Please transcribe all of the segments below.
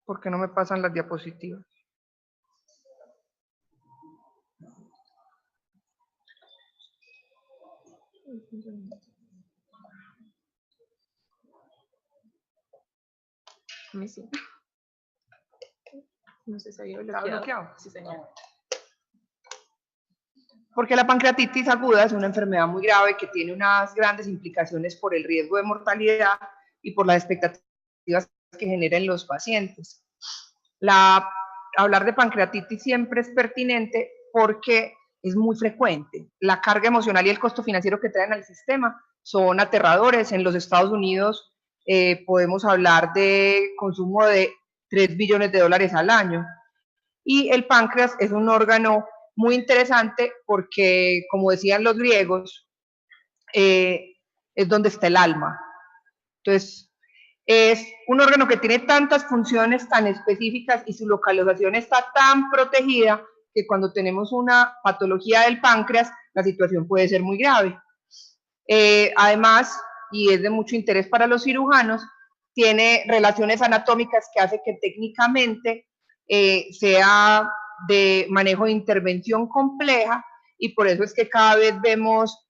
¿Por qué no me pasan las diapositivas? A mí sí. No sé si había ¿Está bloqueado? Sí, señor. Porque la pancreatitis aguda es una enfermedad muy grave que tiene unas grandes implicaciones por el riesgo de mortalidad y por las expectativas que genera en los pacientes. Hablar de pancreatitis siempre es pertinente porque es muy frecuente. La carga emocional y el costo financiero que traen al sistema son aterradores. En los Estados Unidos podemos hablar de consumo de 3 billones de dólares al año. Y el páncreas es un órgano muy interesante porque, como decían los griegos, es donde está el alma. Entonces, es un órgano que tiene tantas funciones tan específicas y su localización está tan protegida que cuando tenemos una patología del páncreas, la situación puede ser muy grave. Además, y es de mucho interés para los cirujanos, tiene relaciones anatómicas que hace que técnicamente sea de manejo de intervención compleja, y por eso es que cada vez vemos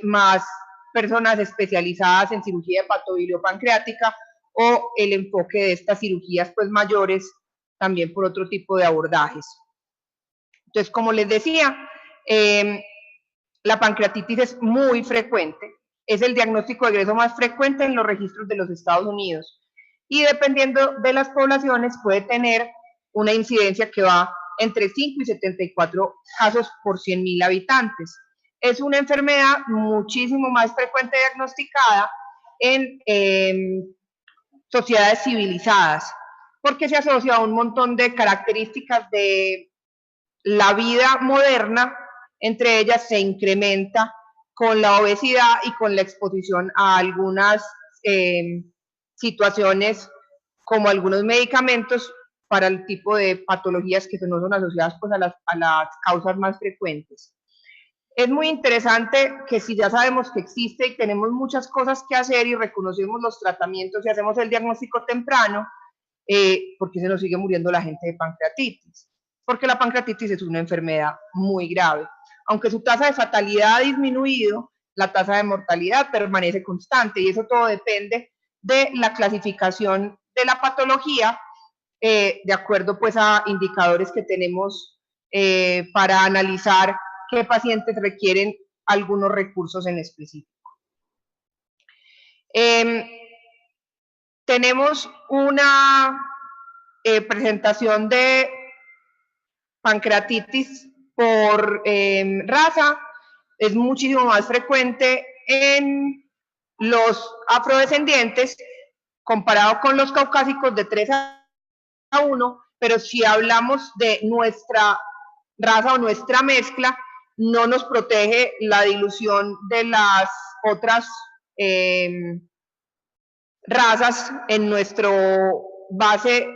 más personas especializadas en cirugía hepatobiliopancreática o el enfoque de estas cirugías pues mayores también por otro tipo de abordajes. Entonces, como les decía, la pancreatitis es muy frecuente, es el diagnóstico de egreso más frecuente en los registros de los Estados Unidos y dependiendo de las poblaciones puede tener una incidencia que va entre 5 y 74 casos por 100.000 habitantes. Es una enfermedad muchísimo más frecuente diagnosticada en sociedades civilizadas, porque se asocia a un montón de características de la vida moderna, entre ellas se incrementa con la obesidad y con la exposición a algunas situaciones como algunos medicamentos para el tipo de patologías que no son asociadas pues, a las causas más frecuentes. Es muy interesante que si ya sabemos que existe y tenemos muchas cosas que hacer y reconocemos los tratamientos y hacemos el diagnóstico temprano, ¿por qué se nos sigue muriendo la gente de pancreatitis? Porque la pancreatitis es una enfermedad muy grave. Aunque su tasa de fatalidad ha disminuido, la tasa de mortalidad permanece constante y eso todo depende de la clasificación de la patología de acuerdo pues a indicadores que tenemos para analizar qué pacientes requieren algunos recursos en específico. Tenemos una presentación de pancreatitis por raza, es muchísimo más frecuente en los afrodescendientes comparado con los caucásicos de 3 a 1, pero si hablamos de nuestra raza o nuestra mezcla, no nos protege la dilución de las otras razas en nuestro base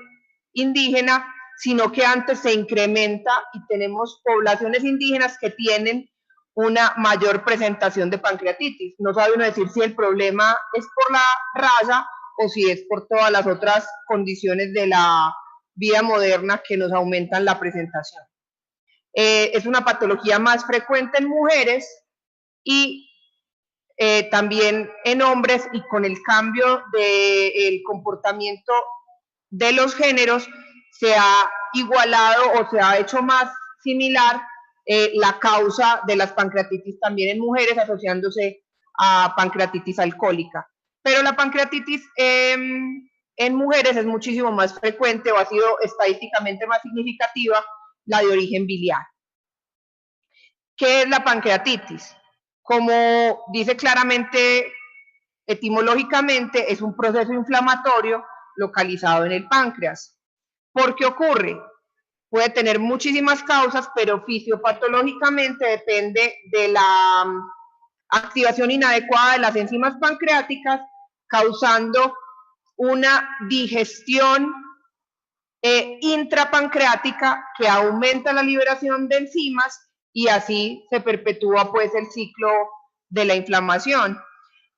indígena, sino que antes se incrementa y tenemos poblaciones indígenas que tienen una mayor presentación de pancreatitis. No sabe uno decir si el problema es por la raza o si es por todas las otras condiciones de la vida moderna que nos aumentan la presentación. Es una patología más frecuente en mujeres y también en hombres, y con el cambio del comportamiento de los géneros se ha igualado o se ha hecho más similar la causa de las pancreatitis también en mujeres asociándose a pancreatitis alcohólica. Pero la pancreatitis en mujeres es muchísimo más frecuente o ha sido estadísticamente más significativa la de origen biliar. ¿Qué es la pancreatitis? Como dice claramente etimológicamente, es un proceso inflamatorio localizado en el páncreas. ¿Por qué ocurre? Puede tener muchísimas causas, pero fisiopatológicamente depende de la activación inadecuada de las enzimas pancreáticas, causando una digestión intrapancreática que aumenta la liberación de enzimas y así se perpetúa pues el ciclo de la inflamación.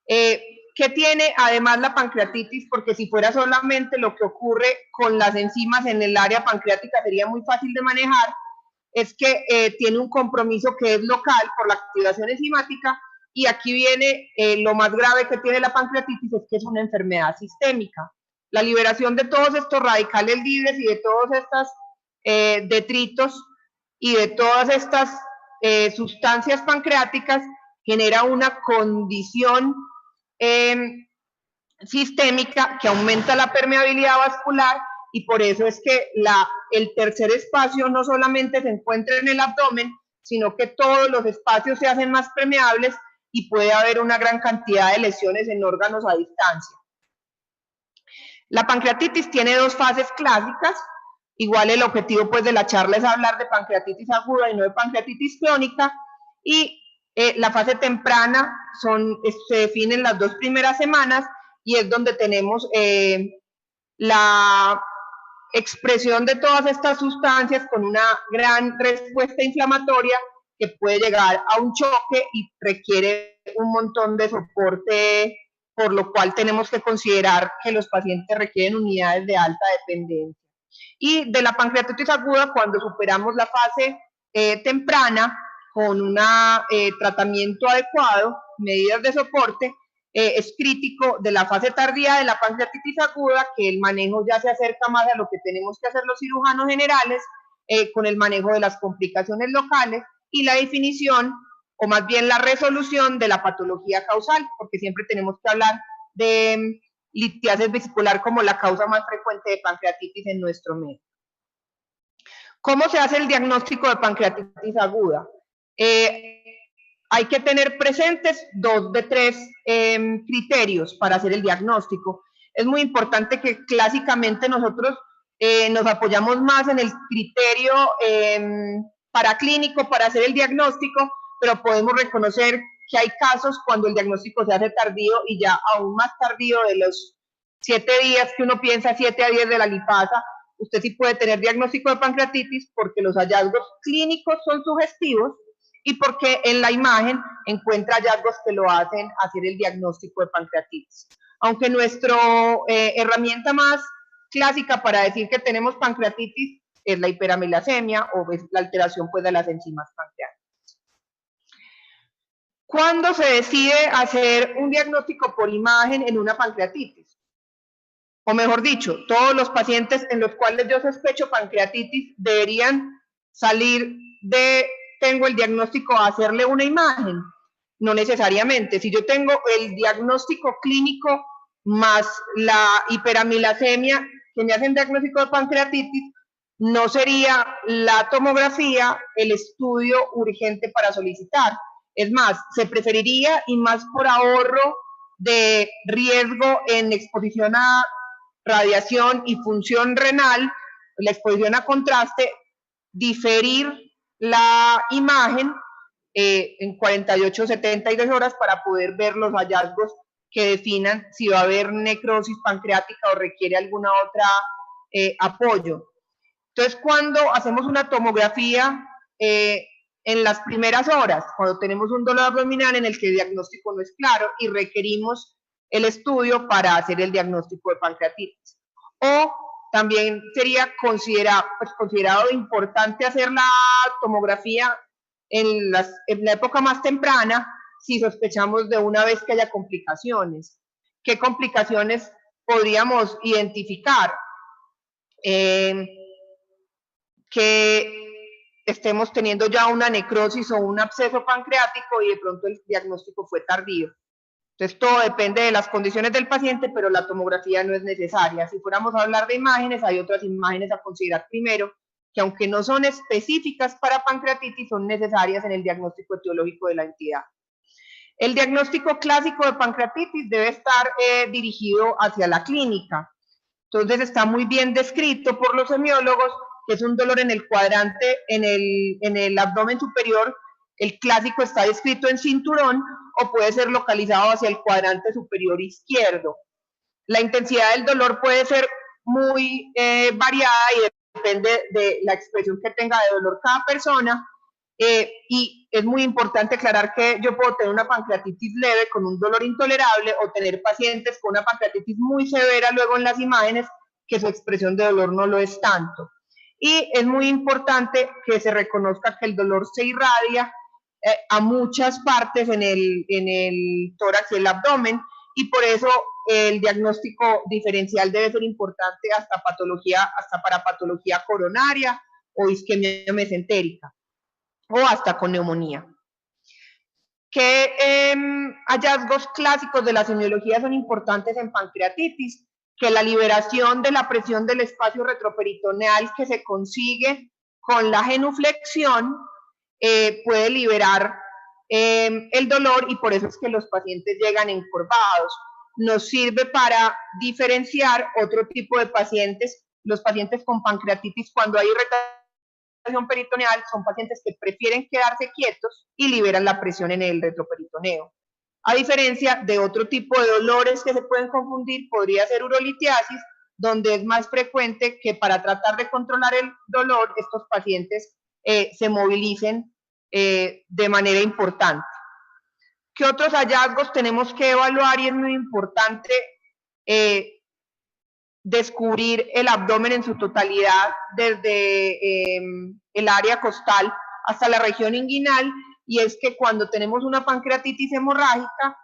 ¿Qué ¿Qué tiene además la pancreatitis? Porque si fuera solamente lo que ocurre con las enzimas en el área pancreática sería muy fácil de manejar, es que tiene un compromiso que es local por la activación enzimática, y aquí viene lo más grave que tiene la pancreatitis, es que es una enfermedad sistémica. La liberación de todos estos radicales libres y de todos estos detritos y de todas estas sustancias pancreáticas genera una condición sistémica que aumenta la permeabilidad vascular, y por eso es que el tercer espacio no solamente se encuentra en el abdomen, sino que todos los espacios se hacen más permeables y puede haber una gran cantidad de lesiones en órganos a distancia. La pancreatitis tiene dos fases clásicas. Igual el objetivo pues de la charla es hablar de pancreatitis aguda y no de pancreatitis crónica, y la fase temprana se definen las 2 primeras semanas, y es donde tenemos la expresión de todas estas sustancias con una gran respuesta inflamatoria que puede llegar a un choque y requiere un montón de soporte, por lo cual tenemos que considerar que los pacientes requieren unidades de alta dependencia. Y de la pancreatitis aguda, cuando superamos la fase temprana con un tratamiento adecuado, medidas de soporte, es crítico de la fase tardía de la pancreatitis aguda, que el manejo ya se acerca más a lo que tenemos que hacer los cirujanos generales, con el manejo de las complicaciones locales y la definición, o más bien la resolución de la patología causal, porque siempre tenemos que hablar de litiasis vesicular como la causa más frecuente de pancreatitis en nuestro medio. ¿Cómo se hace el diagnóstico de pancreatitis aguda? Hay que tener presentes 2 de 3 criterios para hacer el diagnóstico. Es muy importante que clásicamente nosotros nos apoyamos más en el criterio paraclínico para hacer el diagnóstico, pero podemos reconocer que hay casos cuando el diagnóstico se hace tardío, y ya aún más tardío de los 7 días que uno piensa, 7 a 10 de la lipasa, usted sí puede tener diagnóstico de pancreatitis, porque los hallazgos clínicos son sugestivos y porque en la imagen encuentra hallazgos que lo hacen hacer el diagnóstico de pancreatitis. Aunque nuestra herramienta más clásica para decir que tenemos pancreatitis es la hiperamilasemia, o es la alteración pues de las enzimas pancreáticas. ¿Cuándo se decide hacer un diagnóstico por imagen en una pancreatitis? O mejor dicho, todos los pacientes en los cuales yo sospecho pancreatitis deberían salir de tengo el diagnóstico a hacerle una imagen. No necesariamente. Si yo tengo el diagnóstico clínico más la hiperamilasemia que me hacen diagnóstico de pancreatitis, no sería la tomografía el estudio urgente para solicitar. Es más, se preferiría, y más por ahorro de riesgo en exposición a radiación y función renal, la exposición a contraste, diferir la imagen en 48 o 72 horas para poder ver los hallazgos que definan si va a haber necrosis pancreática o requiere alguna otra apoyo. Entonces, cuando hacemos una tomografía en las primeras horas, cuando tenemos un dolor abdominal en el que el diagnóstico no es claro y requerimos el estudio para hacer el diagnóstico de pancreatitis. O también sería considerado importante hacer la tomografía en la época más temprana, si sospechamos de una vez que haya complicaciones. ¿Qué complicaciones podríamos identificar? Que estemos teniendo ya una necrosis o un absceso pancreático y de pronto el diagnóstico fue tardío. Entonces, todo depende de las condiciones del paciente, pero la tomografía no es necesaria. Si fuéramos a hablar de imágenes, hay otras imágenes a considerar primero, que aunque no son específicas para pancreatitis, son necesarias en el diagnóstico etiológico de la entidad. El diagnóstico clásico de pancreatitis debe estar dirigido hacia la clínica. Entonces, está muy bien descrito por los semiólogos, que es un dolor en el cuadrante, en el abdomen superior. El clásico está descrito en cinturón, o puede ser localizado hacia el cuadrante superior izquierdo. La intensidad del dolor puede ser muy variada y depende de la expresión que tenga de dolor cada persona, Y es muy importante aclarar que yo puedo tener una pancreatitis leve con un dolor intolerable o tener pacientes con una pancreatitis muy severa luego en las imágenes que su expresión de dolor no lo es tanto. Y es muy importante que se reconozca que el dolor se irradia a muchas partes en el tórax y el abdomen, y por eso el diagnóstico diferencial debe ser importante hasta para patología coronaria o isquemia mesentérica, o hasta con neumonía. ¿Qué hallazgos clásicos de la semiología son importantes en pancreatitis? Que la liberación de la presión del espacio retroperitoneal que se consigue con la genuflexión puede liberar el dolor, y por eso es que los pacientes llegan encorvados. Nos sirve para diferenciar otro tipo de pacientes. Los pacientes con pancreatitis, cuando hay retracción peritoneal, son pacientes que prefieren quedarse quietos y liberan la presión en el retroperitoneo. A diferencia de otro tipo de dolores que se pueden confundir, podría ser urolitiasis, donde es más frecuente que para tratar de controlar el dolor, estos pacientes se movilicen de manera importante. ¿Qué otros hallazgos tenemos que evaluar? Y es muy importante descubrir el abdomen en su totalidad, desde el área costal hasta la región inguinal, y es que cuando tenemos una pancreatitis hemorrágica,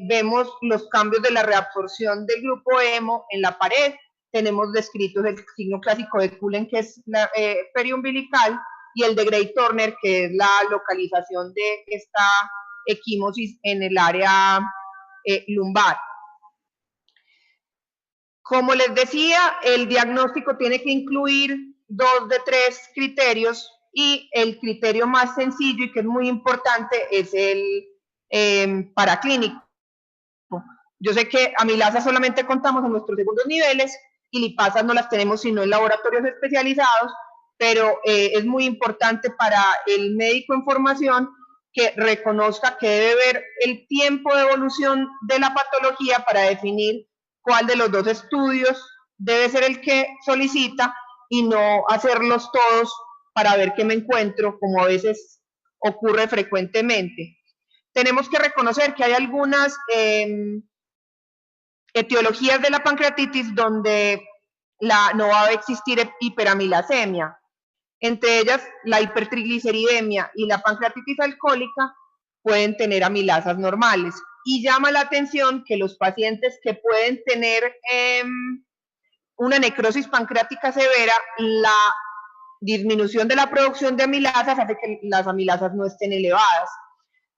vemos los cambios de la reabsorción del grupo hemo en la pared. Tenemos descritos el signo clásico de Cullen, que es la periumbilical, y el de Gray-Turner, que es la localización de esta equimosis en el área lumbar. Como les decía, el diagnóstico tiene que incluir 2 de 3 criterios, y el criterio más sencillo y que es muy importante es el paraclínico. Yo sé que amilasas solamente contamos en nuestros segundos niveles y lipasas no las tenemos sino en laboratorios especializados, pero es muy importante para el médico en formación que reconozca que debe ver el tiempo de evolución de la patología para definir cuál de los dos estudios debe ser el que solicita, y no hacerlos todos para ver qué me encuentro, como a veces ocurre frecuentemente. Tenemos que reconocer que hay algunas etiologías de la pancreatitis donde no va a existir hiperamilasemia. Entre ellas, la hipertrigliceridemia y la pancreatitis alcohólica pueden tener amilasas normales. Y llama la atención que los pacientes que pueden tener una necrosis pancreática severa, la disminución de la producción de amilasas hace que las amilasas no estén elevadas.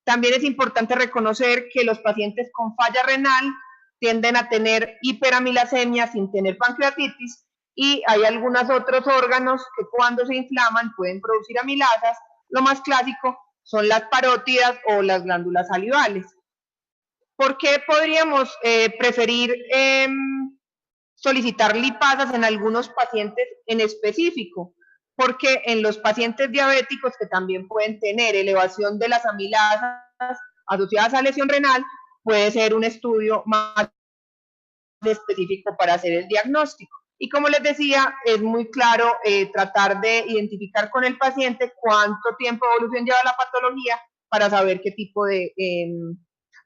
También es importante reconocer que los pacientes con falla renal tienden a tener hiperamilasemia sin tener pancreatitis, y hay algunos otros órganos que cuando se inflaman pueden producir amilasas. Lo más clásico son las parótidas o las glándulas salivales. ¿Por qué podríamos preferir solicitar lipasas en algunos pacientes en específico? Porque en los pacientes diabéticos, que también pueden tener elevación de las amilasas asociadas a lesión renal, puede ser un estudio más específico para hacer el diagnóstico. Y como les decía, es muy claro tratar de identificar con el paciente cuánto tiempo de evolución lleva la patología para saber qué tipo de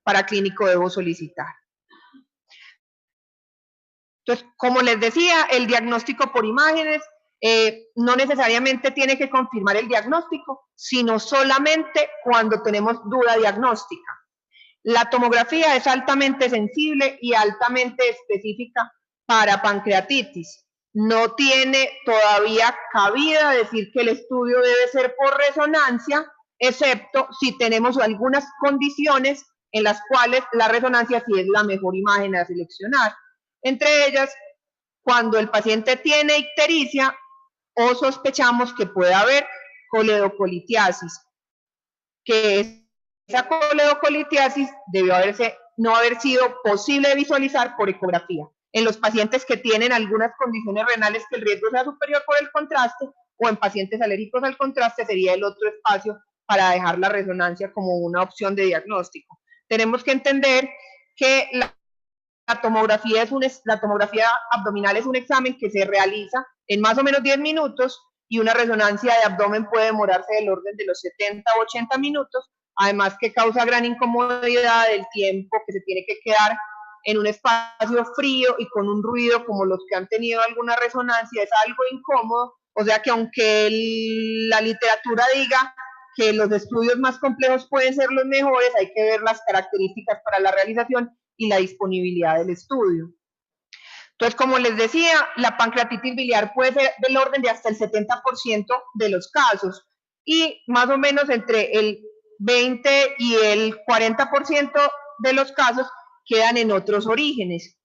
paraclínico debo solicitar. Entonces, como les decía, el diagnóstico por imágenes no necesariamente tiene que confirmar el diagnóstico, sino solamente cuando tenemos duda diagnóstica. La tomografía es altamente sensible y altamente específica para pancreatitis. No tiene todavía cabida decir que el estudio debe ser por resonancia, excepto si tenemos algunas condiciones en las cuales la resonancia sí es la mejor imagen a seleccionar. Entre ellas, cuando el paciente tiene ictericia o sospechamos que puede haber coledocolitiasis, que esa coledocolitiasis debió no haber sido posible visualizar por ecografía. En los pacientes que tienen algunas condiciones renales que el riesgo sea superior por el contraste, o en pacientes alérgicos al contraste, sería el otro espacio para dejar la resonancia como una opción de diagnóstico. Tenemos que entender que la tomografía abdominal es un examen que se realiza en más o menos 10 minutos y una resonancia de abdomen puede demorarse del orden de los 70 o 80 minutos, además que causa gran incomodidad del tiempo que se tiene que quedar en un espacio frío y con un ruido como los que han tenido alguna resonancia, es algo incómodo, o sea que aunque la literatura diga que los estudios más complejos pueden ser los mejores, hay que ver las características para la realización y la disponibilidad del estudio. Entonces, como les decía, la pancreatitis biliar puede ser del orden de hasta el 70% de los casos y más o menos entre el 20 y el 40% de los casos quedan en otros orígenes.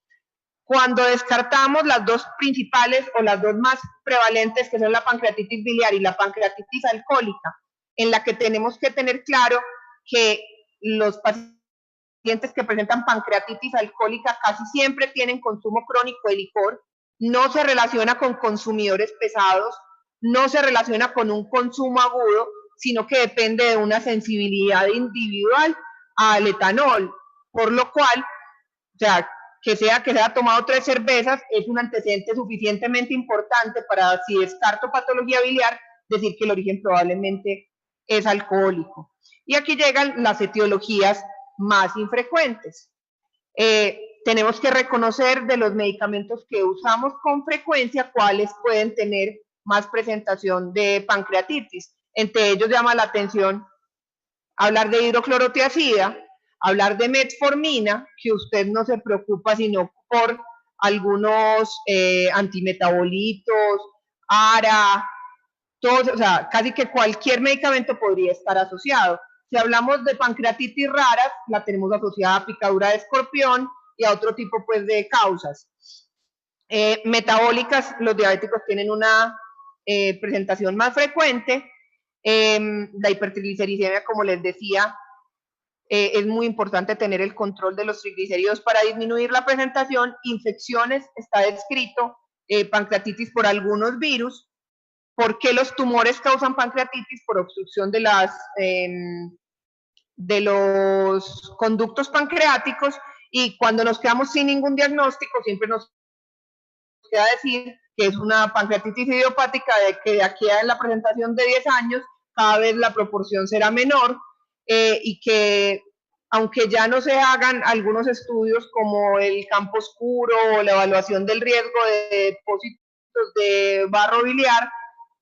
Cuando descartamos las dos principales o las dos más prevalentes, que son la pancreatitis biliar y la pancreatitis alcohólica, en la que tenemos que tener claro que los pacientes que presentan pancreatitis alcohólica casi siempre tienen consumo crónico de licor, no se relaciona con consumidores pesados, no se relaciona con un consumo agudo, sino que depende de una sensibilidad individual al etanol, por lo cual, o sea, que se haya tomado 3 cervezas es un antecedente suficientemente importante para, si descarto patología biliar, decir que el origen probablemente es alcohólico. Y aquí llegan las etiologías más infrecuentes. Tenemos que reconocer de los medicamentos que usamos con frecuencia cuáles pueden tener más presentación de pancreatitis. Entre ellos llama la atención hablar de hidroclorotiazida, hablar de metformina, que usted no se preocupa sino por algunos antimetabolitos, ARA, todos, o sea, casi que cualquier medicamento podría estar asociado. Si hablamos de pancreatitis raras, la tenemos asociada a picadura de escorpión y a otro tipo pues de causas. Metabólicas, los diabéticos tienen una presentación más frecuente. La hipertrigliceridemia, como les decía, es muy importante tener el control de los triglicéridos para disminuir la presentación. Infecciones, está descrito, pancreatitis por algunos virus. ¿Por qué los tumores causan pancreatitis? Por obstrucción de los conductos pancreáticos, y cuando nos quedamos sin ningún diagnóstico, siempre nos queda decir que es una pancreatitis idiopática, de que de aquí a la presentación de 10 años cada vez la proporción será menor, y que aunque ya no se hagan algunos estudios como el campo oscuro o la evaluación del riesgo de depósitos de barro biliar,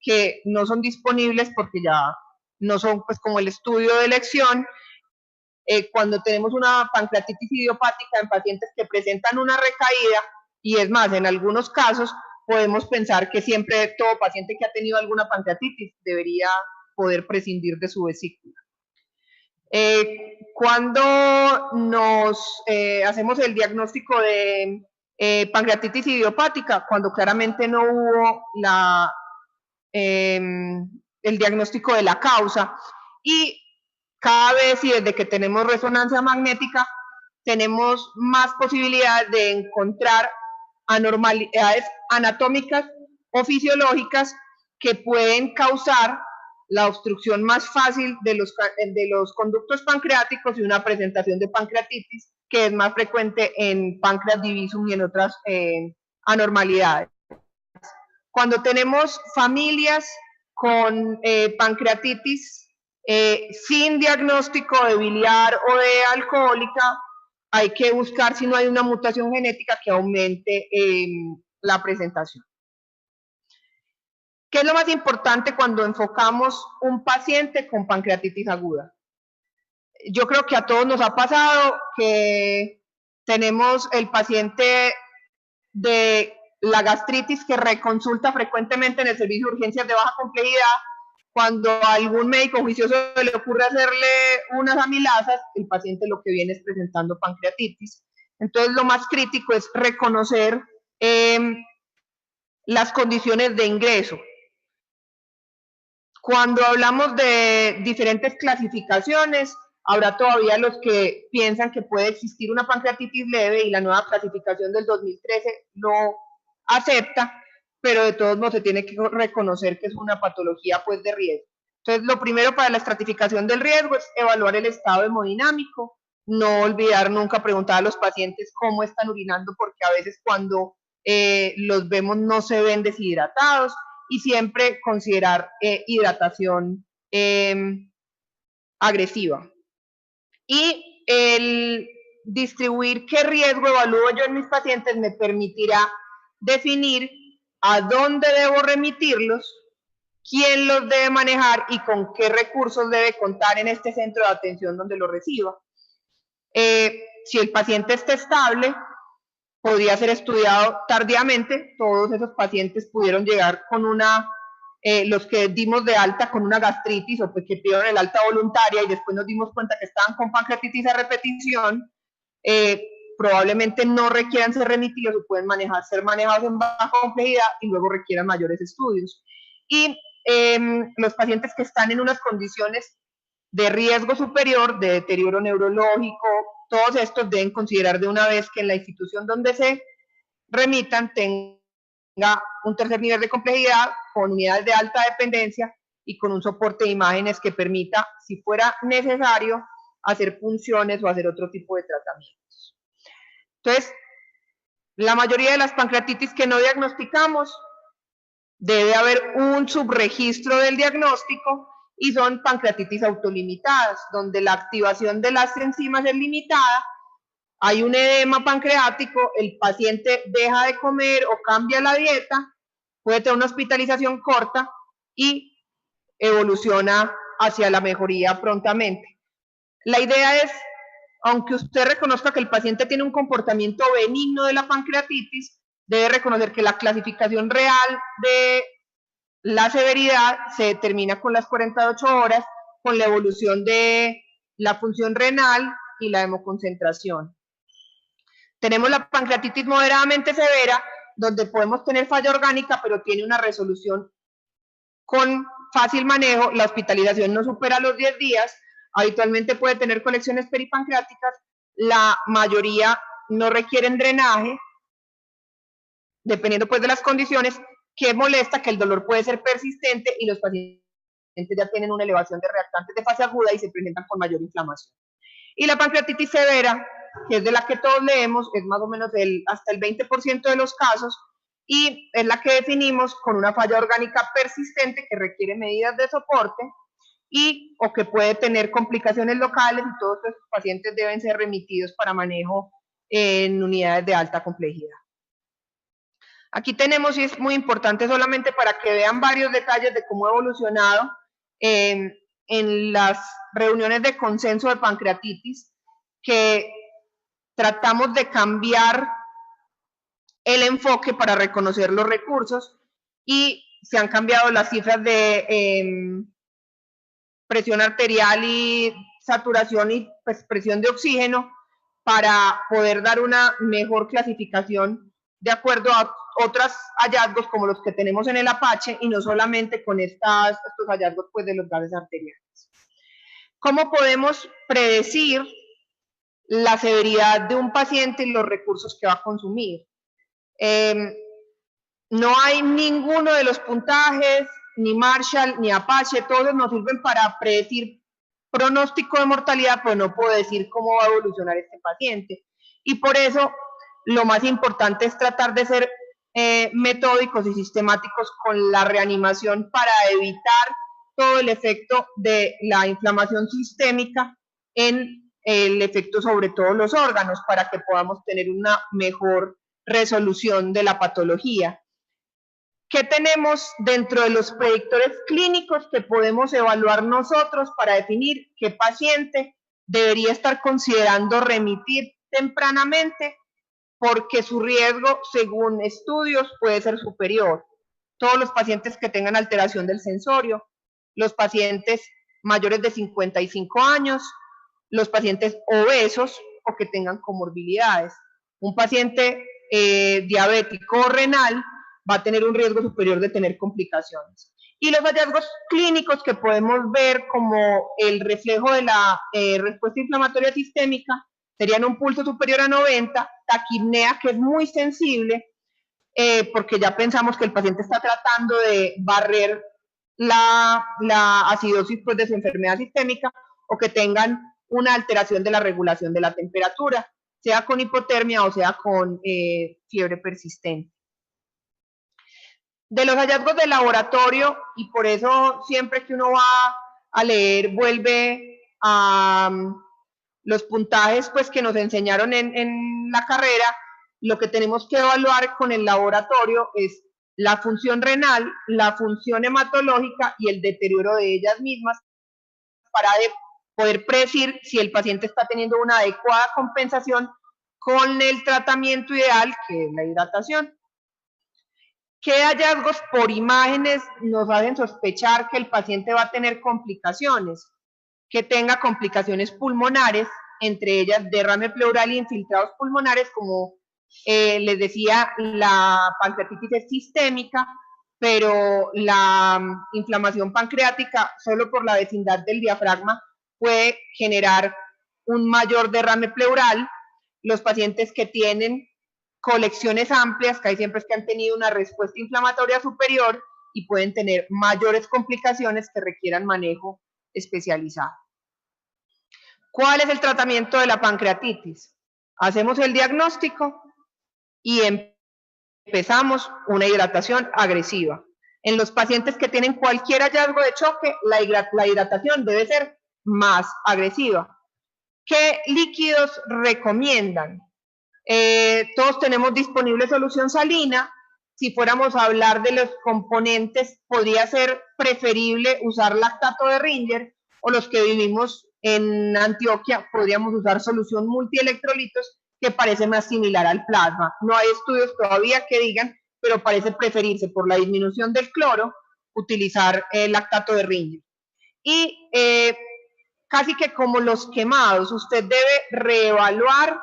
que no son disponibles porque ya no son pues como el estudio de elección, cuando tenemos una pancreatitis idiopática en pacientes que presentan una recaída, y es más, en algunos casos podemos pensar que siempre todo paciente que ha tenido alguna pancreatitis debería poder prescindir de su vesícula. Cuando nos hacemos el diagnóstico de pancreatitis idiopática, cuando claramente no hubo el diagnóstico de la causa, y cada vez y desde que tenemos resonancia magnética tenemos más posibilidades de encontrar anormalidades anatómicas o fisiológicas que pueden causar la obstrucción más fácil de los conductos pancreáticos y una presentación de pancreatitis que es más frecuente en páncreas divisum y en otras anormalidades. Cuando tenemos familias con pancreatitis sin diagnóstico de biliar o de alcohólica, hay que buscar si no hay una mutación genética que aumente la presentación. ¿Qué es lo más importante cuando enfocamos un paciente con pancreatitis aguda? Yo creo que a todos nos ha pasado que tenemos el paciente de la gastritis que reconsulta frecuentemente en el servicio de urgencias de baja complejidad. Cuando a algún médico juicioso le ocurre hacerle unas amilasas, el paciente lo que viene es presentando pancreatitis. Entonces, lo más crítico es reconocer las condiciones de ingreso. Cuando hablamos de diferentes clasificaciones, habrá todavía los que piensan que puede existir una pancreatitis leve y la nueva clasificación del 2013 lo acepta, pero de todos modos se tiene que reconocer que es una patología pues de riesgo. Entonces, lo primero para la estratificación del riesgo es evaluar el estado hemodinámico, no olvidar nunca preguntar a los pacientes cómo están urinando, porque a veces cuando los vemos no se ven deshidratados, y siempre considerar hidratación agresiva. Y el distribuir qué riesgo evalúo yo en mis pacientes me permitirá definir a dónde debo remitirlos, quién los debe manejar y con qué recursos debe contar en este centro de atención donde lo reciba. Si el paciente está estable, podría ser estudiado tardíamente. Todos esos pacientes pudieron llegar con los que dimos de alta con una gastritis o pues que pidieron el alta voluntaria y después nos dimos cuenta que estaban con pancreatitis a repetición, probablemente no requieran ser remitidos y pueden ser manejados en baja complejidad y luego requieran mayores estudios. Y los pacientes que están en unas condiciones de riesgo superior, de deterioro neurológico, todos estos deben considerar de una vez que en la institución donde se remitan tenga un tercer nivel de complejidad con unidades de alta dependencia y con un soporte de imágenes que permita, si fuera necesario, hacer punciones o hacer otro tipo de tratamientos. Entonces, la mayoría de las pancreatitis que no diagnosticamos, debe haber un subregistro del diagnóstico y son pancreatitis autolimitadas, donde la activación de las enzimas es limitada, hay un edema pancreático, el paciente deja de comer o cambia la dieta, puede tener una hospitalización corta y evoluciona hacia la mejoría prontamente. La idea es, aunque usted reconozca que el paciente tiene un comportamiento benigno de la pancreatitis, debe reconocer que la clasificación real de la severidad se determina con las 48 horas, con la evolución de la función renal y la hemoconcentración. Tenemos la pancreatitis moderadamente severa, donde podemos tener falla orgánica, pero tiene una resolución con fácil manejo, la hospitalización no supera los 10 días, habitualmente puede tener colecciones peripancreáticas, la mayoría no requieren drenaje, dependiendo pues de las condiciones, que molesta que el dolor puede ser persistente y los pacientes ya tienen una elevación de reactantes de fase aguda y se presentan con mayor inflamación. Y la pancreatitis severa, que es de la que todos leemos, es más o menos hasta el 20% de los casos, y es la que definimos con una falla orgánica persistente que requiere medidas de soporte o que puede tener complicaciones locales, y todos estos pacientes deben ser remitidos para manejo en unidades de alta complejidad. Aquí tenemos, y es muy importante solamente para que vean varios detalles de cómo ha evolucionado en las reuniones de consenso de pancreatitis, que tratamos de cambiar el enfoque para reconocer los recursos y se han cambiado las cifras de presión arterial y saturación y pues, presión de oxígeno para poder dar una mejor clasificación de acuerdo a otros hallazgos como los que tenemos en el Apache y no solamente con estos hallazgos pues, de los gases arteriales. ¿Cómo podemos predecir la severidad de un paciente y los recursos que va a consumir? No hay ninguno de los puntajes, ni Marshall, ni Apache, todos nos sirven para predecir pronóstico de mortalidad, pero no puedo decir cómo va a evolucionar este paciente. Y por eso lo más importante es tratar de ser metódicos y sistemáticos con la reanimación para evitar todo el efecto de la inflamación sistémica en el efecto sobre todos los órganos para que podamos tener una mejor resolución de la patología. ¿Qué tenemos dentro de los predictores clínicos que podemos evaluar nosotros para definir qué paciente debería estar considerando remitir tempranamente porque su riesgo, según estudios, puede ser superior? Todos los pacientes que tengan alteración del sensorio, los pacientes mayores de 55 años, los pacientes obesos o que tengan comorbilidades. Un paciente diabético o renal va a tener un riesgo superior de tener complicaciones. Y los hallazgos clínicos que podemos ver como el reflejo de la respuesta inflamatoria sistémica serían un pulso superior a 90, taquipnea que es muy sensible porque ya pensamos que el paciente está tratando de barrer la acidosis pues, de su enfermedad sistémica, o que tengan una alteración de la regulación de la temperatura, sea con hipotermia o sea con fiebre persistente. De los hallazgos de laboratorio, y por eso siempre que uno va a leer vuelve a los puntajes pues, que nos enseñaron en la carrera, lo que tenemos que evaluar con el laboratorio es la función renal, la función hematológica y el deterioro de ellas mismas para poder predecir si el paciente está teniendo una adecuada compensación con el tratamiento ideal, que es la hidratación. ¿Qué hallazgos por imágenes nos hacen sospechar que el paciente va a tener complicaciones? Que tenga complicaciones pulmonares, entre ellas derrame pleural y infiltrados pulmonares, como les decía, la pancreatitis es sistémica, pero la inflamación pancreática solo por la vecindad del diafragma puede generar un mayor derrame pleural. Los pacientes que tienen colecciones amplias, casi siempre es que han tenido una respuesta inflamatoria superior y pueden tener mayores complicaciones que requieran manejo especializado. ¿Cuál es el tratamiento de la pancreatitis? Hacemos el diagnóstico y empezamos una hidratación agresiva. En los pacientes que tienen cualquier hallazgo de choque, la hidratación debe ser más agresiva. ¿Qué líquidos recomiendan? Todos tenemos disponible solución salina. Si fuéramos a hablar de los componentes, podría ser preferible usar lactato de Ringer, o los que vivimos en Antioquia podríamos usar solución multielectrolitos, que parece más similar al plasma. No hay estudios todavía que digan, pero parece preferirse por la disminución del cloro utilizar el lactato de Ringer. Y casi que como los quemados, usted debe reevaluar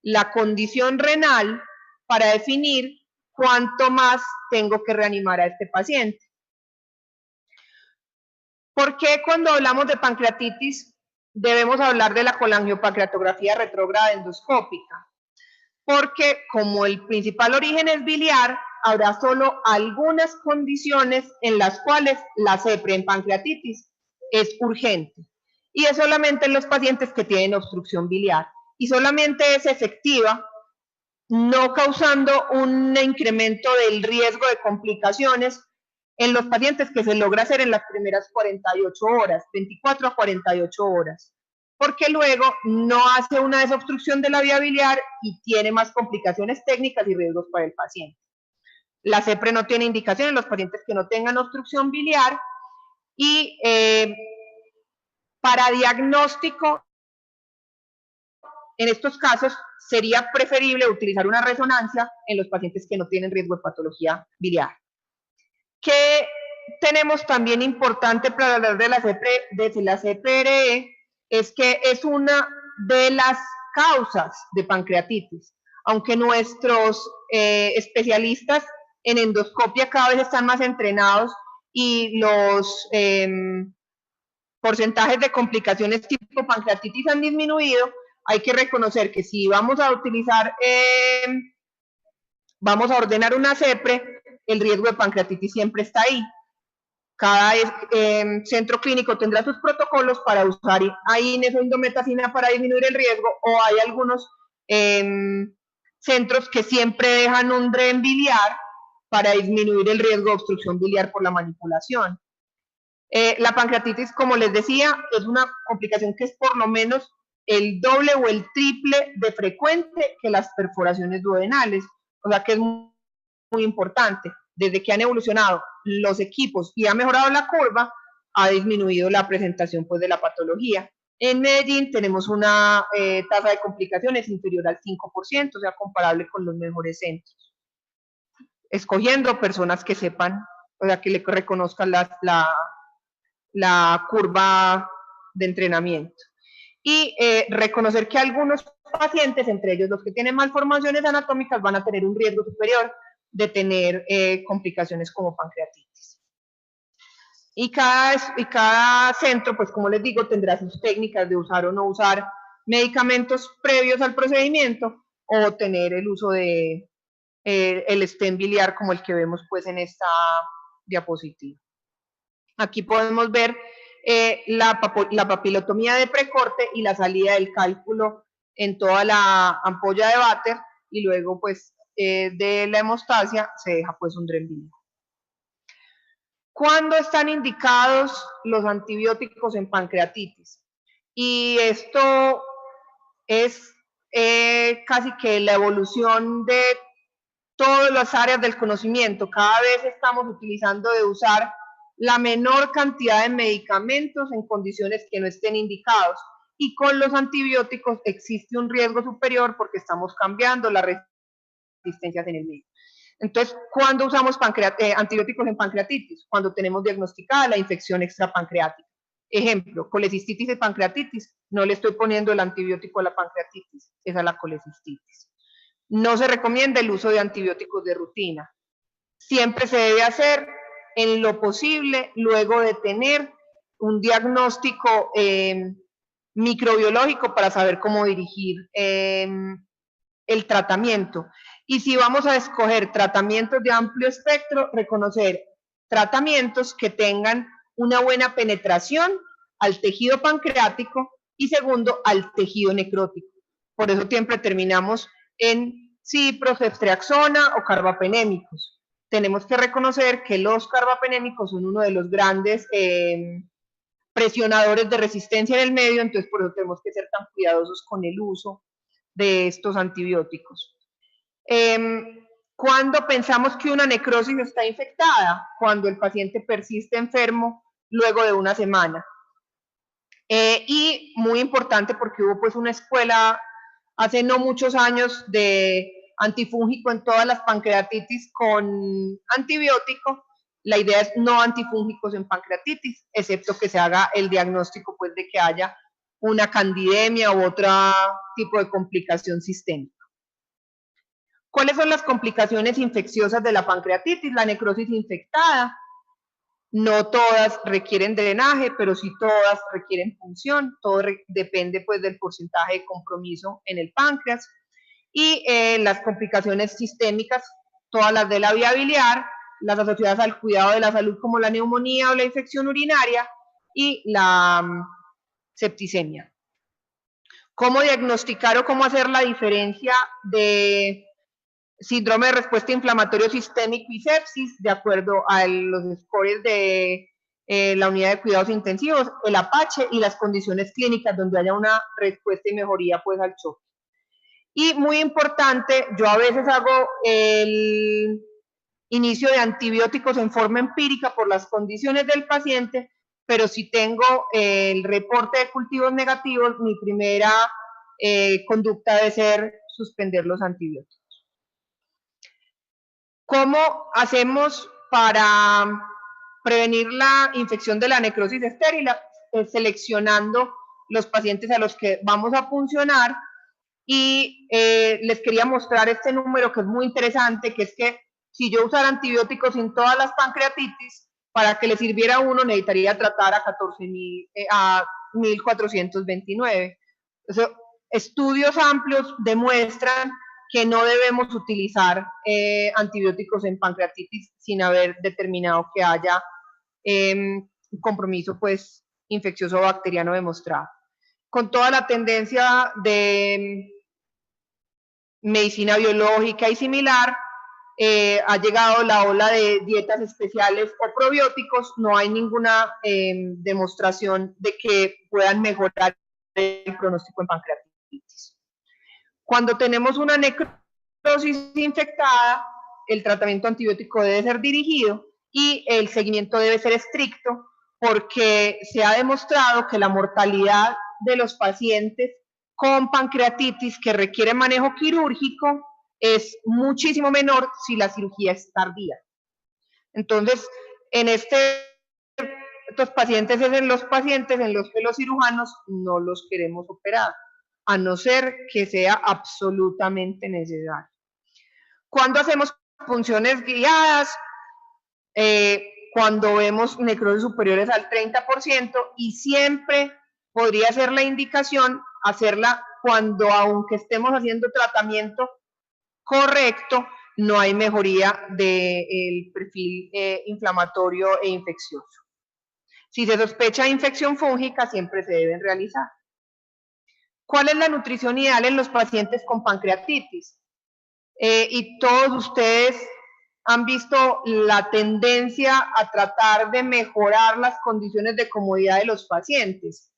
la condición renal para definir cuánto más tengo que reanimar a este paciente. ¿Por qué cuando hablamos de pancreatitis debemos hablar de la colangiopancreatografía retrógrada endoscópica? Porque como el principal origen es biliar, habrá solo algunas condiciones en las cuales la CEPRE en pancreatitis es urgente, y es solamente en los pacientes que tienen obstrucción biliar, y solamente es efectiva no causando un incremento del riesgo de complicaciones en los pacientes, que se logra hacer en las primeras 48 horas, 24 a 48 horas, porque luego no hace una desobstrucción de la vía biliar y tiene más complicaciones técnicas y riesgos para el paciente. La CEPRE no tiene indicación en los pacientes que no tengan obstrucción biliar, y para diagnóstico, en estos casos, sería preferible utilizar una resonancia en los pacientes que no tienen riesgo de patología biliar. ¿Qué tenemos también importante para hablar de la CPRE? Es que es una de las causas de pancreatitis, aunque nuestros especialistas en endoscopia cada vez están más entrenados y los porcentajes de complicaciones tipo pancreatitis han disminuido. Hay que reconocer que si vamos a utilizar, vamos a ordenar una CEPRE, el riesgo de pancreatitis siempre está ahí. Cada centro clínico tendrá sus protocolos para usar AINES o indometacina para disminuir el riesgo, o hay algunos centros que siempre dejan un DREN biliar para disminuir el riesgo de obstrucción biliar por la manipulación. La pancreatitis, como les decía, es una complicación que es por lo menos el doble o el triple de frecuente que las perforaciones duodenales, o sea que es muy importante. Desde que han evolucionado los equipos y ha mejorado la curva, ha disminuido la presentación pues, de la patología. En Medellín tenemos una tasa de complicaciones inferior al 5%, o sea, comparable con los mejores centros. Escogiendo personas que sepan, o sea, que le reconozcan la curva de entrenamiento. Y reconocer que algunos pacientes, entre ellos los que tienen malformaciones anatómicas, van a tener un riesgo superior de tener complicaciones como pancreatitis. Y cada centro, pues como les digo, tendrá sus técnicas de usar o no usar medicamentos previos al procedimiento, o tener el uso de el stent biliar como el que vemos pues en esta diapositiva. Aquí podemos ver la papilotomía de precorte y la salida del cálculo en toda la ampolla de váter, y luego pues de la hemostasia se deja pues un DREN biliar. ¿Cuándo están indicados los antibióticos en pancreatitis? Y esto es casi que la evolución de todas las áreas del conocimiento. Cada vez estamos utilizando de usar la menor cantidad de medicamentos en condiciones que no estén indicados. Y con los antibióticos existe un riesgo superior porque estamos cambiando las resistencias en el medio. Entonces, ¿cuándo usamos antibióticos en pancreatitis? Cuando tenemos diagnosticada la infección extrapancreática. Ejemplo, colecistitis y pancreatitis. No le estoy poniendo el antibiótico a la pancreatitis, es a la colecistitis. No se recomienda el uso de antibióticos de rutina. Siempre se debe hacer en lo posible luego de tener un diagnóstico microbiológico para saber cómo dirigir el tratamiento. Y si vamos a escoger tratamientos de amplio espectro, reconocer tratamientos que tengan una buena penetración al tejido pancreático y segundo, al tejido necrótico. Por eso siempre terminamos en ciprofloxacina o carbapenémicos. Tenemos que reconocer que los carbapenémicos son uno de los grandes presionadores de resistencia en el medio, entonces por eso tenemos que ser tan cuidadosos con el uso de estos antibióticos. ¿Cuándo pensamos que una necrosis está infectada? Cuando el paciente persiste enfermo luego de una semana. Y muy importante porque hubo pues una escuela hace no muchos años de antifúngico en todas las pancreatitis con antibiótico. La idea es no antifúngicos en pancreatitis, excepto que se haga el diagnóstico pues de que haya una candidemia u otro tipo de complicación sistémica. ¿Cuáles son las complicaciones infecciosas de la pancreatitis? La necrosis infectada. No todas requieren drenaje, pero sí todas requieren punción. Todo depende pues del porcentaje de compromiso en el páncreas. Y las complicaciones sistémicas, todas las de la vía biliar, las asociadas al cuidado de la salud como la neumonía o la infección urinaria y la septicemia. ¿Cómo diagnosticar o cómo hacer la diferencia de síndrome de respuesta inflamatorio sistémico y sepsis, de acuerdo a los scores de la unidad de cuidados intensivos, el APACHE y las condiciones clínicas donde haya una respuesta y mejoría pues al choque? Y muy importante, yo a veces hago el inicio de antibióticos en forma empírica por las condiciones del paciente, pero si tengo el reporte de cultivos negativos, mi primera conducta debe ser suspender los antibióticos. ¿Cómo hacemos para prevenir la infección de la necrosis estéril? Seleccionando los pacientes a los que vamos a puncionar y les quería mostrar este número que es muy interesante, que es que si yo usara antibióticos en todas las pancreatitis, para que le sirviera a uno necesitaría tratar a 1.429. Entonces, estudios amplios demuestran que no debemos utilizar antibióticos en pancreatitis sin haber determinado que haya un compromiso pues infeccioso bacteriano demostrado. Con toda la tendencia de medicina biológica y similar, ha llegado la ola de dietas especiales o probióticos, no hay ninguna demostración de que puedan mejorar el pronóstico en pancreatitis. Cuando tenemos una necrosis infectada, el tratamiento antibiótico debe ser dirigido y el seguimiento debe ser estricto porque se ha demostrado que la mortalidad de los pacientes con pancreatitis que requiere manejo quirúrgico es muchísimo menor si la cirugía es tardía. Entonces, en estos pacientes es en los pacientes en los que los cirujanos no los queremos operar, a no ser que sea absolutamente necesario. ¿Cuándo hacemos punciones guiadas? Cuando vemos necrosis superiores al 30% y siempre podría ser la indicación hacerla cuando, aunque estemos haciendo tratamiento correcto, no hay mejoría del perfil inflamatorio e infeccioso. Si se sospecha de infección fúngica, siempre se deben realizar. ¿Cuál es la nutrición ideal en los pacientes con pancreatitis? Y todos ustedes han visto la tendencia a tratar de mejorar las condiciones de comodidad de los pacientes.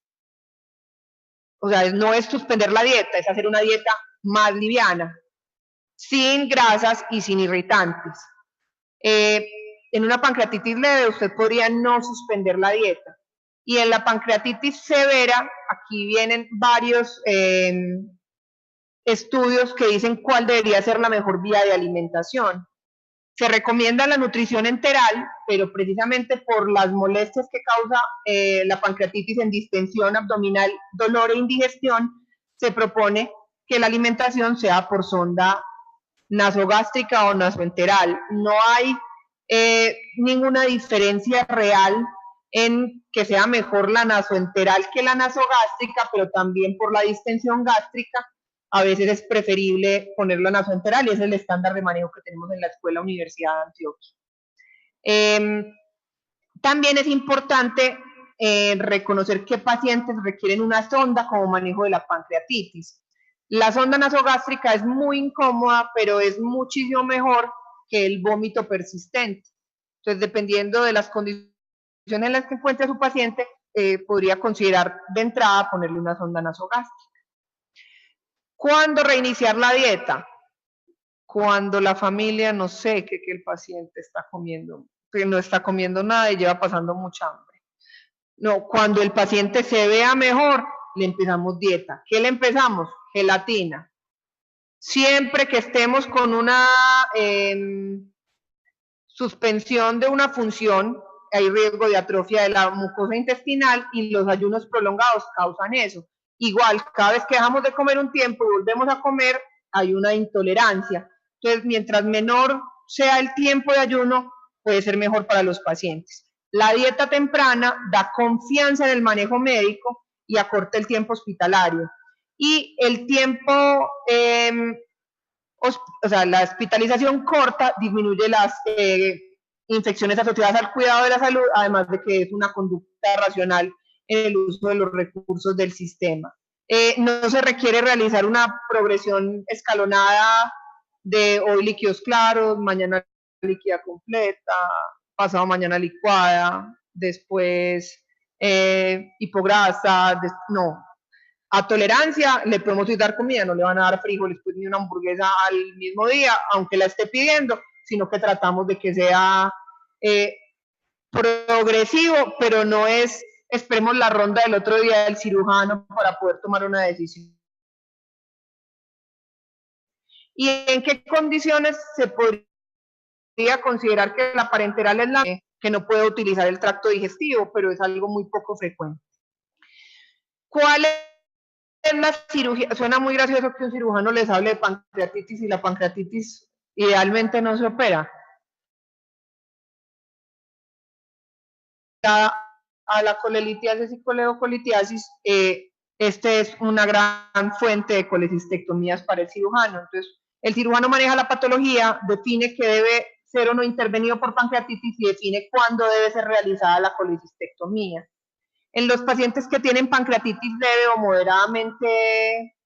O sea, no es suspender la dieta, es hacer una dieta más liviana, sin grasas y sin irritantes. En una pancreatitis leve usted podría no suspender la dieta. Y en la pancreatitis severa, aquí vienen varios estudios que dicen cuál debería ser la mejor vía de alimentación. Se recomienda la nutrición enteral, pero precisamente por las molestias que causa la pancreatitis en distensión abdominal, dolor e indigestión, se propone que la alimentación sea por sonda nasogástrica o nasoenteral. No hay ninguna diferencia real en que sea mejor la nasoenteral que la nasogástrica, pero también por la distensión gástrica a veces es preferible ponerlo en nasoenteral y es el estándar de manejo que tenemos en la Escuela Universidad de Antioquia. También es importante reconocer qué pacientes requieren una sonda como manejo de la pancreatitis. La sonda nasogástrica es muy incómoda, pero es muchísimo mejor que el vómito persistente. Entonces, dependiendo de las condiciones en las que encuentre su paciente, podría considerar de entrada ponerle una sonda nasogástrica. ¿Cuándo reiniciar la dieta? Cuando la familia no sé que el paciente está comiendo, que no está comiendo nada y lleva pasando mucha hambre. No, cuando el paciente se vea mejor, le empezamos dieta. ¿Qué le empezamos? Gelatina. Siempre que estemos con una suspensión de una función, hay riesgo de atrofia de la mucosa intestinal y los ayunos prolongados causan eso. Igual, cada vez que dejamos de comer un tiempo y volvemos a comer, hay una intolerancia. Entonces, mientras menor sea el tiempo de ayuno, puede ser mejor para los pacientes. La dieta temprana da confianza en el manejo médico y acorta el tiempo hospitalario. Y el tiempo, o sea, la hospitalización corta disminuye las infecciones asociadas al cuidado de la salud, además de que es una conducta racional en el uso de los recursos del sistema. No se requiere realizar una progresión escalonada de hoy líquidos claros, mañana líquida completa, pasado mañana licuada, después hipograsa, no. A tolerancia le podemos dar comida, no le van a dar frijoles pues, ni una hamburguesa al mismo día, aunque la esté pidiendo, sino que tratamos de que sea progresivo, pero no es esperemos la ronda del otro día del cirujano para poder tomar una decisión. ¿Y en qué condiciones se podría considerar que la parenteral es la que no puede utilizar el tracto digestivo, pero es algo muy poco frecuente? ¿Cuál es la cirugía? Suena muy gracioso que un cirujano les hable de pancreatitis y la pancreatitis idealmente no se opera. A la colelitiasis y coledocolitiasis, este es una gran fuente de colecistectomías para el cirujano. Entonces, el cirujano maneja la patología, define que debe ser o no intervenido por pancreatitis y define cuándo debe ser realizada la colecistectomía. En los pacientes que tienen pancreatitis leve o moderadamente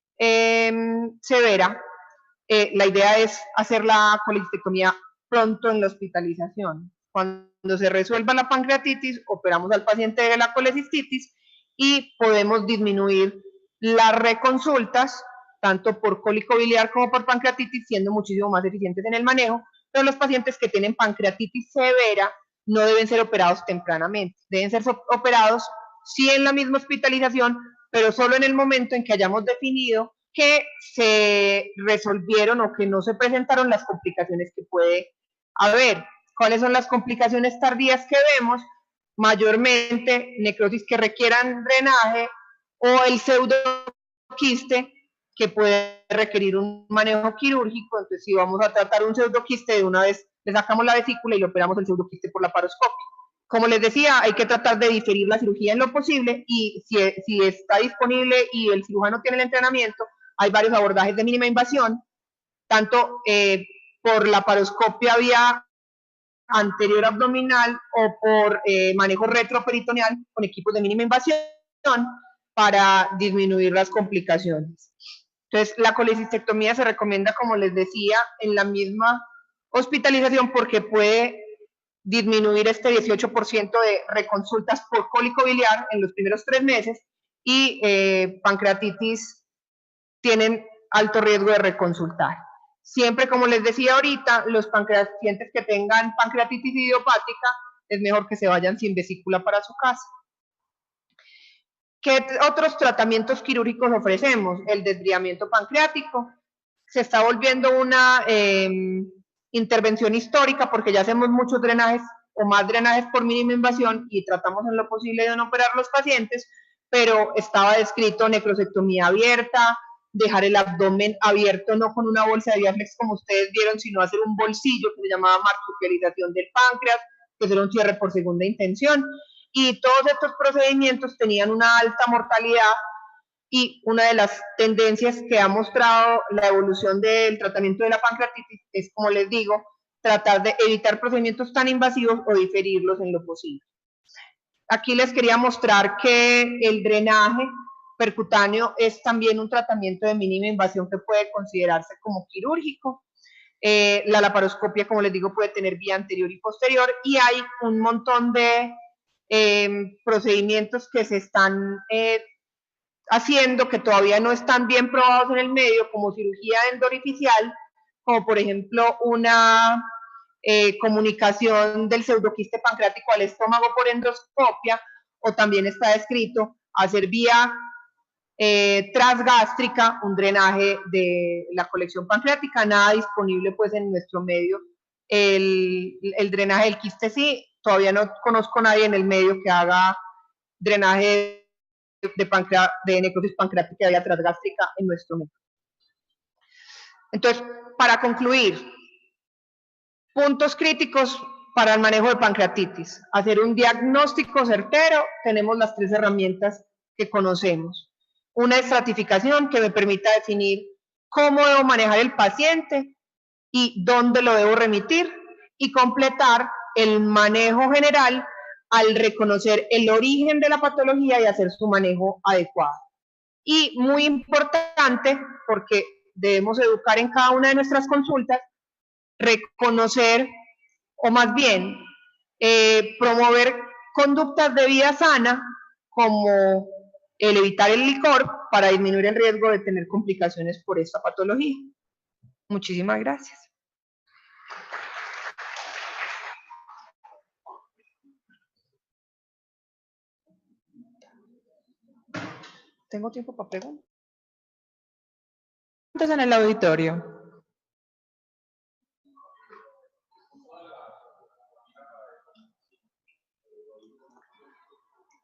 severa, la idea es hacer la colecistectomía pronto en la hospitalización. Cuando se resuelva la pancreatitis, operamos al paciente de la colecistitis y podemos disminuir las reconsultas, tanto por cólico biliar como por pancreatitis, siendo muchísimo más eficientes en el manejo, pero los pacientes que tienen pancreatitis severa no deben ser operados tempranamente, deben ser operados sí en la misma hospitalización, pero solo en el momento en que hayamos definido que se resolvieron o que no se presentaron las complicaciones que puede haber. ¿Cuáles son las complicaciones tardías que vemos? Mayormente necrosis que requieran drenaje o el pseudoquiste que puede requerir un manejo quirúrgico. Entonces, si vamos a tratar un pseudoquiste, de una vez le sacamos la vesícula y le operamos el pseudoquiste por laparoscopia. Como les decía, hay que tratar de diferir la cirugía en lo posible y si está disponible y el cirujano tiene el entrenamiento, hay varios abordajes de mínima invasión, tanto por laparoscopia vía anterior abdominal o por manejo retroperitoneal con equipos de mínima invasión para disminuir las complicaciones. Entonces, la colecistectomía se recomienda, como les decía, en la misma hospitalización porque puede disminuir este 18% de reconsultas por cólico biliar en los primeros 3 meses y pancreatitis tienen alto riesgo de reconsultar. Siempre, como les decía ahorita, los pacientes que tengan pancreatitis idiopática es mejor que se vayan sin vesícula para su casa. ¿Qué otros tratamientos quirúrgicos ofrecemos? El desviamiento pancreático se está volviendo una intervención histórica porque ya hacemos muchos drenajes o más drenajes por mínima invasión y tratamos en lo posible de no operar los pacientes, pero estaba descrito necrosectomía abierta, dejar el abdomen abierto, no con una bolsa de Biaflex como ustedes vieron, sino hacer un bolsillo que se llamaba marsupialización del páncreas, que era un cierre por segunda intención, y todos estos procedimientos tenían una alta mortalidad y una de las tendencias que ha mostrado la evolución del tratamiento de la pancreatitis es, como les digo, tratar de evitar procedimientos tan invasivos o diferirlos en lo posible. Aquí les quería mostrar que el drenaje percutáneo es también un tratamiento de mínima invasión que puede considerarse como quirúrgico. La laparoscopia, como les digo, puede tener vía anterior y posterior y hay un montón de procedimientos que se están haciendo que todavía no están bien probados en el medio, como cirugía endorificial, como por ejemplo una comunicación del pseudoquiste pancreático al estómago por endoscopia, o también está descrito hacer vía transgástrica un drenaje de la colección pancreática, nada disponible pues en nuestro medio. El drenaje del quiste sí, todavía no conozco a nadie en el medio que haga drenaje de necrosis pancreática vía transgástrica en nuestro medio. Entonces, para concluir, puntos críticos para el manejo de pancreatitis. Hacer un diagnóstico certero, tenemos las 3 herramientas que conocemos. Una estratificación que me permita definir cómo debo manejar el paciente y dónde lo debo remitir, y completar el manejo general al reconocer el origen de la patología y hacer su manejo adecuado. Y muy importante, porque debemos educar en cada una de nuestras consultas, reconocer, o más bien, promover conductas de vida sana, como el evitar el licor para disminuir el riesgo de tener complicaciones por esta patología. Muchísimas gracias. ¿Tengo tiempo para preguntas? En el auditorio.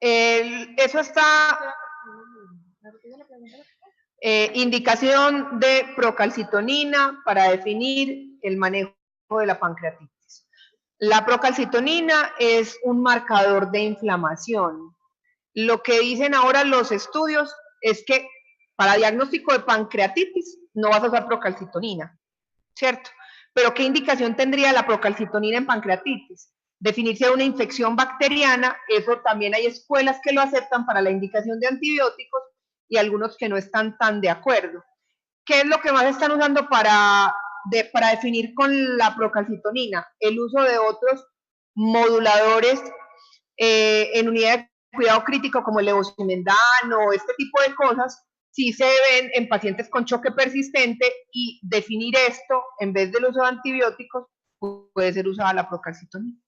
Eso está indicación de procalcitonina para definir el manejo de la pancreatitis. La procalcitonina es un marcador de inflamación. Lo que dicen ahora los estudios es que para diagnóstico de pancreatitis no vas a usar procalcitonina, ¿cierto? Pero ¿qué indicación tendría la procalcitonina en pancreatitis? Definirse una infección bacteriana, eso también hay escuelas que lo aceptan para la indicación de antibióticos y algunos que no están tan de acuerdo. ¿Qué es lo que más están usando para definir con la procalcitonina? El uso de otros moduladores en unidad de cuidado crítico como el levosimendan, este tipo de cosas, sí se ven en pacientes con choque persistente, y definir esto en vez del uso de antibióticos puede ser usada la procalcitonina.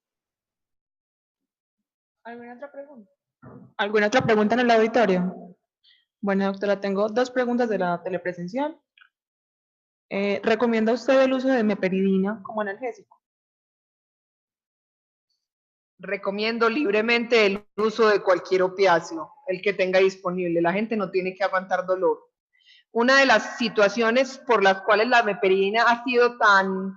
¿Alguna otra pregunta? ¿Alguna otra pregunta en el auditorio? Bueno, doctora, tengo 2 preguntas de la telepresencial. ¿Recomienda usted el uso de meperidina como analgésico? Recomiendo libremente el uso de cualquier opiáceo, el que tenga disponible. La gente no tiene que aguantar dolor. Una de las situaciones por las cuales la meperidina ha sido tan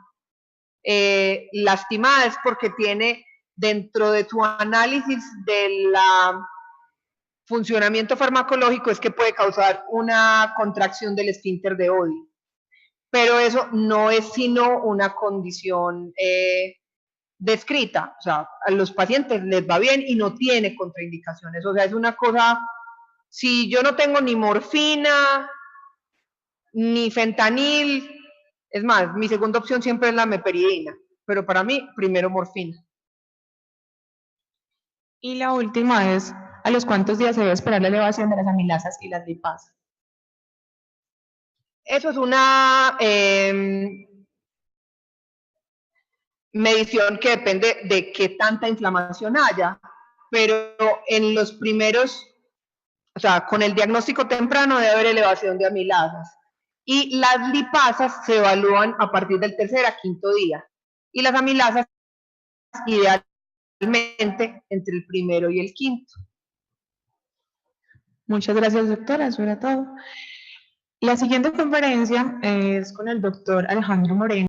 lastimada es porque tiene dentro de tu análisis del funcionamiento farmacológico es que puede causar una contracción del esfínter de Oddi. Pero eso no es sino una condición descrita, o sea, a los pacientes les va bien y no tiene contraindicaciones, o sea, es una cosa, si yo no tengo ni morfina, ni fentanil, Es más, mi segunda opción siempre es la meperidina, pero para mí, primero morfina. Y la última es, ¿a los cuántos días se debe esperar la elevación de las amilasas y las lipasas? Eso es una medición que depende de qué tanta inflamación haya, pero en los primeros, o sea, con el diagnóstico temprano debe haber elevación de amilasas. Y las lipasas se evalúan a partir del tercer a quinto día. Y las amilasas, idealmente, entre el primero y el quinto. Muchas gracias, doctora. Eso era todo. La siguiente conferencia es con el doctor Alejandro Moreno.